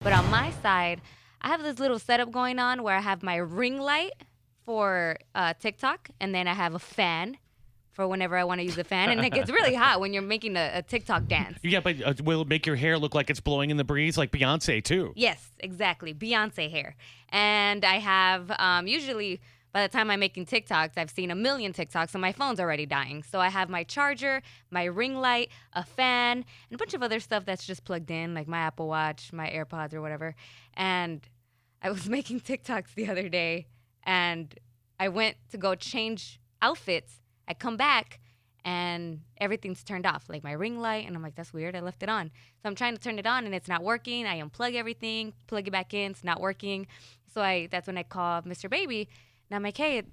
But on my side, I have this little setup going on where I have my ring light for TikTok, and then I have a fan for whenever I want to use the fan. And it gets really hot when you're making a TikTok dance. Yeah, but will it make your hair look like it's blowing in the breeze like Beyonce, too? Yes, exactly. Beyonce hair. And I have, usually by the time I'm making TikToks, I've seen a million TikToks and my phone's already dying. So I have my charger, my ring light, a fan, and a bunch of other stuff that's just plugged in, like my Apple Watch, my AirPods or whatever. And I was making TikToks the other day, and I went to go change outfits. I come back, and everything's turned off, like my ring light, and I'm like, that's weird, I left it on. So I'm trying to turn it on, and it's not working. I unplug everything, plug it back in, it's not working. So that's when I call Mr. Baby, and I'm like, hey,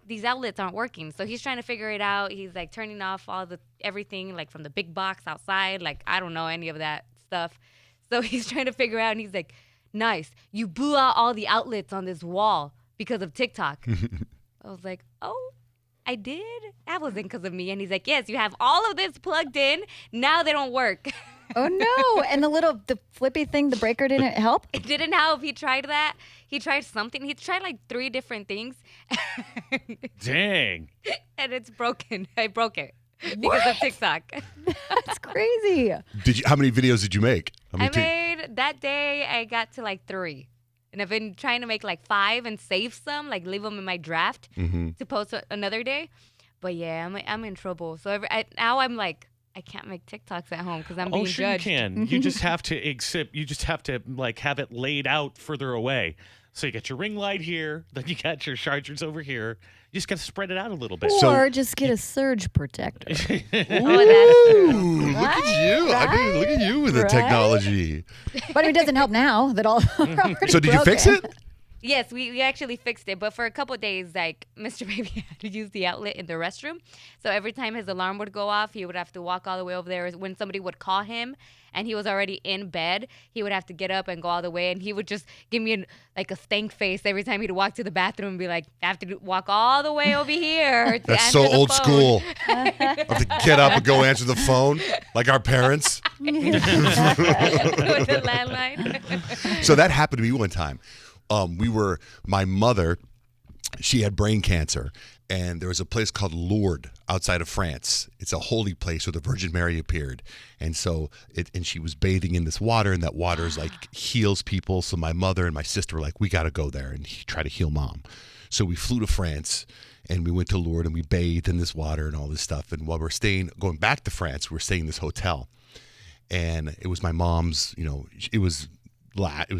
these outlets aren't working. So he's trying to figure it out. He's like turning off everything, like from the big box outside. Like, I don't know any of that stuff. So he's trying to figure out, and he's like, nice, you blew out all the outlets on this wall because of TikTok. I was like, oh, I did? That wasn't because of me. And he's like, yes, you have all of this plugged in. Now they don't work. Oh, no. And the flippy thing, the breaker didn't help? It didn't help. He tried that. He tried something. He tried like 3 different things. Dang. And it's broken. I broke it because of TikTok. That's crazy. How many videos did you make? That day, I got to like 3. And I've been trying to make like 5 and save some, like leave them in my draft to post another day. But yeah, I'm in trouble. So now I'm like, I can't make TikToks at home because I'm being sure judged. You can. You just have to You just have to like have it laid out further away. So you got your ring light here, then you got your chargers over here. You just got to spread it out a little bit. Or just get a surge protector. Oh, that's true. Look at you. I mean, look at you with the technology. But it doesn't help now that all So did you fix it? Yes, we actually fixed it. But for a couple of days, like, Mr. Baby had to use the outlet in the restroom. So every time his alarm would go off, he would have to walk all the way over there. When somebody would call him and he was already in bed, he would have to get up and go all the way. And he would just give me a stank face every time he'd walk to the bathroom and be like, I have to walk all the way over here. That's so old school. I have to get up and go answer the phone like our parents. With the landline. So that happened to me one time. My mother, she had brain cancer, and there was a place called Lourdes outside of France. It's a holy place where the Virgin Mary appeared. And so, and she was bathing in this water, and that water is like heals people. So my mother and my sister were like, we got to go there and try to heal mom. So we flew to France, and we went to Lourdes, and we bathed in this water and all this stuff. And while we're going back to France, we're staying in this hotel. And it was my mom's, it was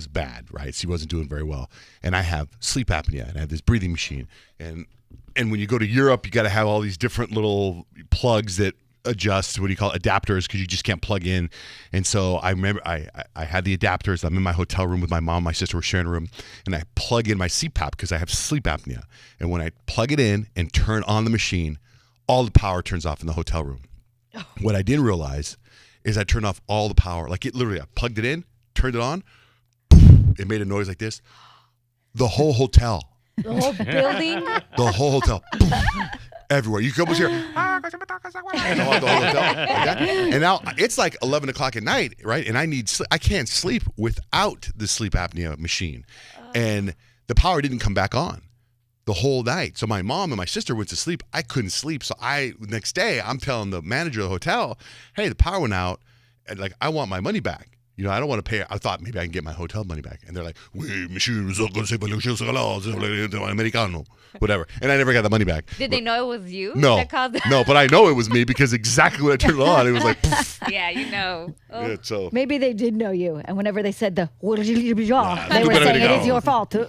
bad, right? She wasn't doing very well. And I have sleep apnea, and I have this breathing machine. And when you go to Europe, you got to have all these different little plugs that adjust, what do you call it, adapters, because you just can't plug in. And so I remember I had the adapters. I'm in my hotel room with my mom. My sister was sharing a room. And I plug in my CPAP because I have sleep apnea. And when I plug it in and turn on the machine, all the power turns off in the hotel room. What I didn't realize is I turned off all the power. Like, it literally, I plugged it in, turned it on, it made a noise like this. The whole hotel. The whole building? The whole hotel. Everywhere. You can almost hear, the whole hotel, like that. And now it's like 11 o'clock at night, right? And I can't sleep without the sleep apnea machine. And the power didn't come back on the whole night. So my mom and my sister went to sleep. I couldn't sleep. So next day, I'm telling the manager of the hotel, hey, the power went out, and like, I want my money back. I don't want to pay. I thought maybe I can get my hotel money back. And they're like, oui, monsieur, americano, whatever. And I never got the money back. Did they know it was you? No, that caused no, but I know it was me because exactly when I turned it on, it was like, poof. Yeah, you know. Oh. Yeah, so. Maybe they did know you. And whenever they said they were saying it is your fault. You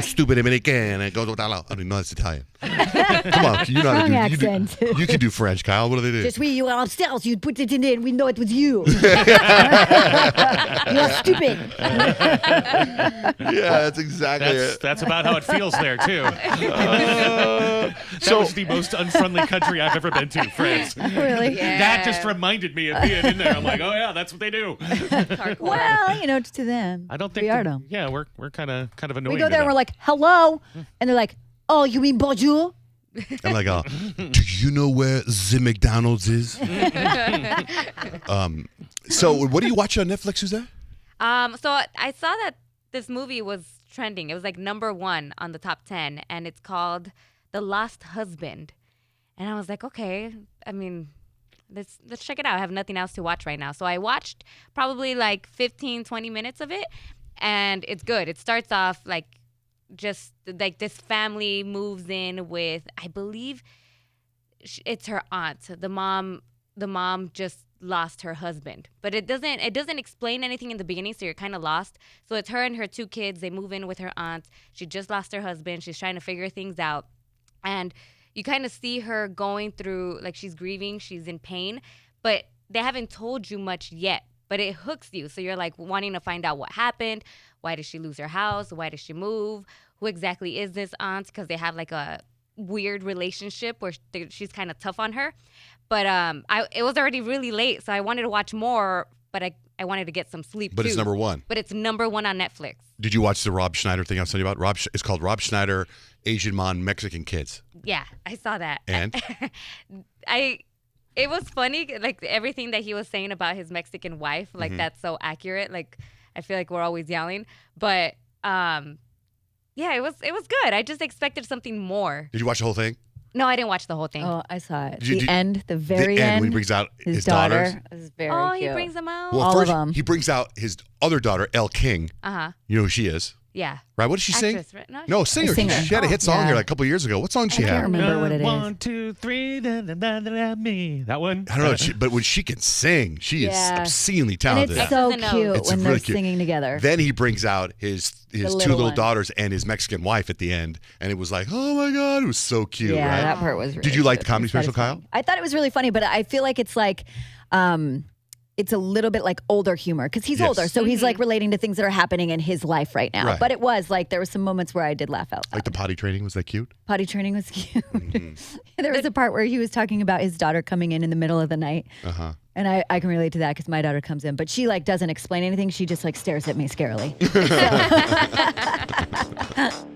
stupid American. I don't know, that's Italian. Come on, you know how to do. You can do French, Kyle. What do they do? Just you were upstairs. You put it in there and we know it was you. You're stupid. Yeah, that's exactly it. That's about how it feels there, too. That was the most unfriendly country I've ever been to, France. Really? Yeah. That just reminded me of being in there. I'm like, oh, yeah, that's what they do. Well, to them. I don't think we are them. Yeah, we're kind of annoying. We go there and we're like, hello. And they're like, oh, you mean bonjour? I'm like, do you know where the McDonald's is? So what do you watch on Netflix, Suzette? So I saw that this movie was trending. It was like #1 on the top 10, and it's called The Lost Husband. And I was like, okay, I mean, let's check it out. I have nothing else to watch right now. So I watched probably like 15, 20 minutes of it, and it's good. It starts off like just like this family moves in with, I believe it's her aunt. The mom just lost her husband, but it doesn't explain anything in the beginning, so you're kind of lost. So it's her and her 2 kids. They move in with her aunt. She just lost her husband. She's trying to figure things out, and you kind of see her going through, like, she's grieving, she's in pain, but they haven't told you much yet, but it hooks you. So you're like wanting to find out what happened. Why did she lose her house? Why did she move? Who exactly is this aunt? Because they have like a weird relationship where she's kind of tough on her. But it was already really late, so I wanted to watch more, but I wanted to get some sleep But too. it's #1. But it's #1 on Netflix. Did you watch the Rob Schneider thing I was telling you about? It's called Rob Schneider, Asian Mom, Mexican Kids. Yeah, I saw that. And? It was funny, like everything that he was saying about his Mexican wife, like that's so accurate. Like I feel like we're always yelling, but yeah, it was good. I just expected something more. Did you watch the whole thing? No, I didn't watch the whole thing. Oh, I saw it. The very the end. when he brings out his daughter. daughters. It was very Oh, cute. he brings them out. Well, All first of 'em. he brings out his other daughter, Elle King. Uh-huh. You know who she is, Yeah. right? What did she sing? Actress, right? No, singer. A singer. She had a hit song Yeah. here like a couple years ago. What song did she I can't have? remember what it is. 1, 2, 3, da, da, da, da, da, me. That one. I don't know, but when she can sing, she Yeah. is obscenely And talented. it's so X's and O's. cute It's when really they're cute. singing together. Then he brings out his two little little one. daughters and his Mexican wife at the end, and it was like, oh my god, it was so cute, yeah, right? that part was really Did you like cute. the comedy It's special, Kyle? satisfying. I thought it was really funny, but I feel like it's like it's a little bit like older humor because he's Yes. older, so he's like relating to things that are happening in his life right now. Right. But it was like there were some moments where I did laugh out loud. Like the potty training, was that cute? Potty training was cute. There was a part where he was talking about his daughter coming in the middle of the night. Uh-huh. And I can relate to that because my daughter comes in, but she like doesn't explain anything. She just like stares at me scarily. So-